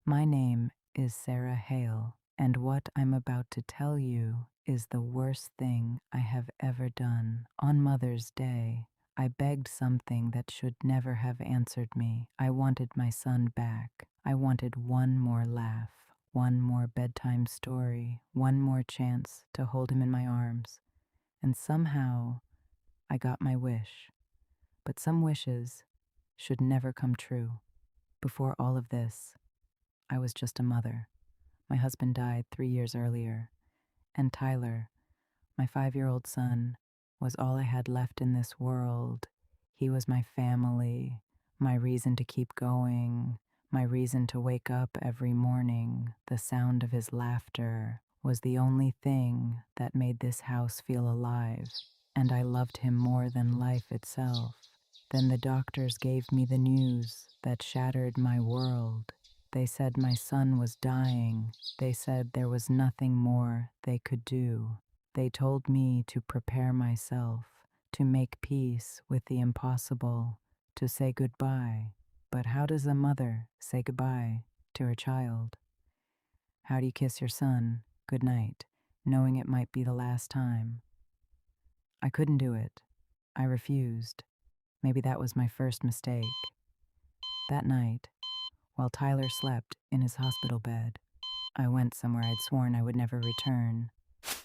My name is Sarah Hale, and what I'm about to tell you is the worst thing I have ever done. On Mother's Day, I begged something that should never have answered me. I wanted my son back. I wanted one more laugh, one more bedtime story, one more chance to hold him in my arms. And somehow, I got my wish. But some wishes should never come true. Before all of this, I was just a mother. My husband died 3 years earlier, and Tyler, my 5-year-old son, was all I had left in this world. He was my family, my reason to keep going, my reason to wake up every morning. The sound of his laughter was the only thing that made this house feel alive, and I loved him more than life itself. Then the doctors gave me the news that shattered my world. They said my son was dying. They said there was nothing more they could do. They told me to prepare myself, to make peace with the impossible, to say goodbye. But how does a mother say goodbye to her child? How do you kiss your son goodnight, knowing it might be the last time? I couldn't do it. I refused. Maybe that was my first mistake. That night, while Tyler slept in his hospital bed, I went somewhere I'd sworn I would never return.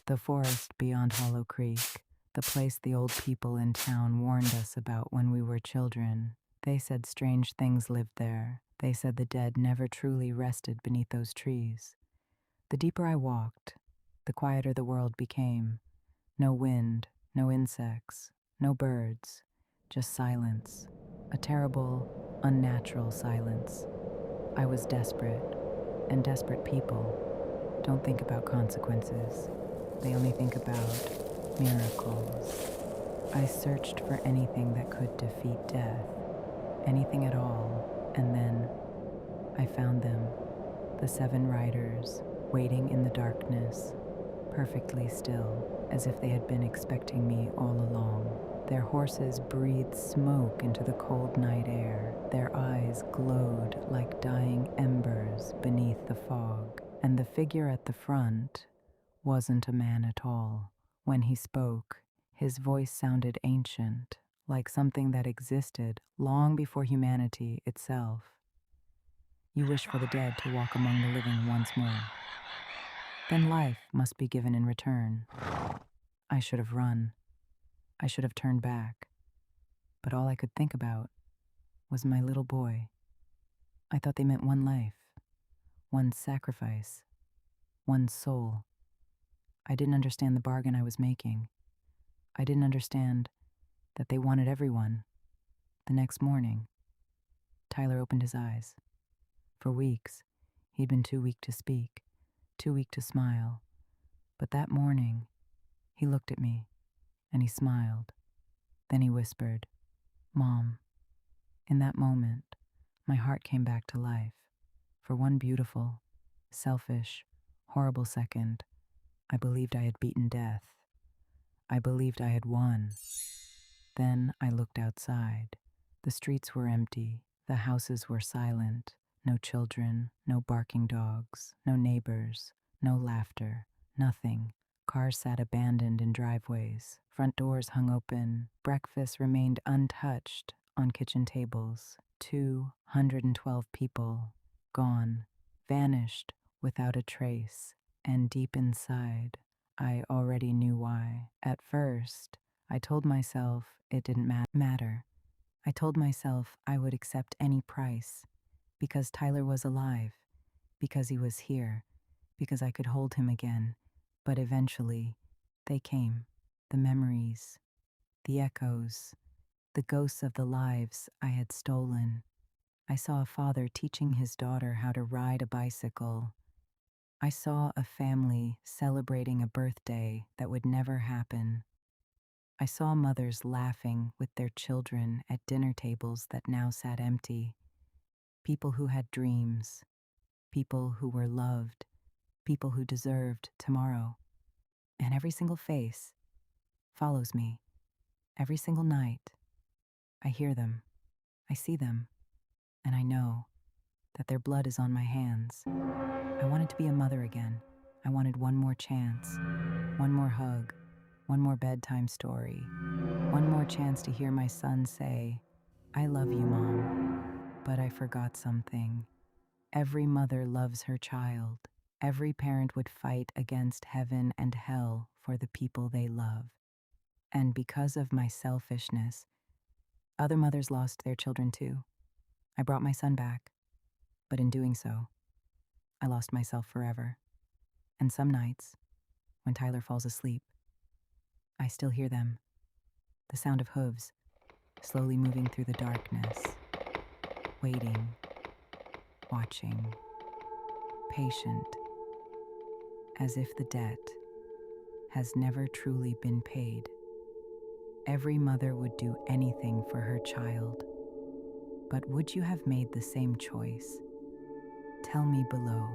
The forest beyond Hollow Creek, the place the old people in town warned us about when we were children. They said strange things lived there. They said the dead never truly rested beneath those trees. The deeper I walked, the quieter the world became. No wind, no insects, no birds, just silence. A terrible, unnatural silence. I was desperate, and desperate people don't think about consequences. They only think about miracles. I searched for anything that could defeat death, anything at all, and then I found them, the 7 riders, waiting in the darkness, perfectly still, as if they had been expecting me all along. Their horses breathed smoke into the cold night air. Their eyes glowed like dying embers beneath the fog. And the figure at the front wasn't a man at all. When he spoke, his voice sounded ancient, like something that existed long before humanity itself. You wish for the dead to walk among the living once more. Then life must be given in return. I should have run. I should have turned back. But all I could think about was my little boy. I thought they meant one life, one sacrifice, one soul. I didn't understand the bargain I was making. I didn't understand that they wanted everyone. The next morning, Tyler opened his eyes. For weeks, he'd been too weak to speak, too weak to smile. But that morning, he looked at me, and he smiled. Then he whispered, "Mom." In that moment, my heart came back to life. For one beautiful, selfish, horrible second, I believed I had beaten death. I believed I had won. Then I looked outside. The streets were empty. The houses were silent. No children, no barking dogs, no neighbors, no laughter, nothing. Cars sat abandoned in driveways. Front doors hung open. Breakfast remained untouched on kitchen tables. 212 people, gone, vanished without a trace. And deep inside, I already knew why. At first, I told myself it didn't matter. I told myself I would accept any price, because Tyler was alive, because he was here, because I could hold him again. But eventually, they came. The memories, the echoes, the ghosts of the lives I had stolen. I saw a father teaching his daughter how to ride a bicycle. I saw a family celebrating a birthday that would never happen. I saw mothers laughing with their children at dinner tables that now sat empty. People who had dreams, people who were loved, people who deserved tomorrow. And every single face follows me. Every single night, I hear them, I see them, and I know that their blood is on my hands. I wanted to be a mother again. I wanted one more chance, one more hug, one more bedtime story, one more chance to hear my son say, "I love you, Mom." But I forgot something. Every mother loves her child. Every parent would fight against heaven and hell for the people they love. And because of my selfishness, other mothers lost their children too. I brought my son back, but in doing so, I lost myself forever. And some nights, when Tyler falls asleep, I still hear them, the sound of hooves slowly moving through the darkness, waiting, watching, patient, as if the debt has never truly been paid. Every mother would do anything for her child, but would you have made the same choice? Tell me below.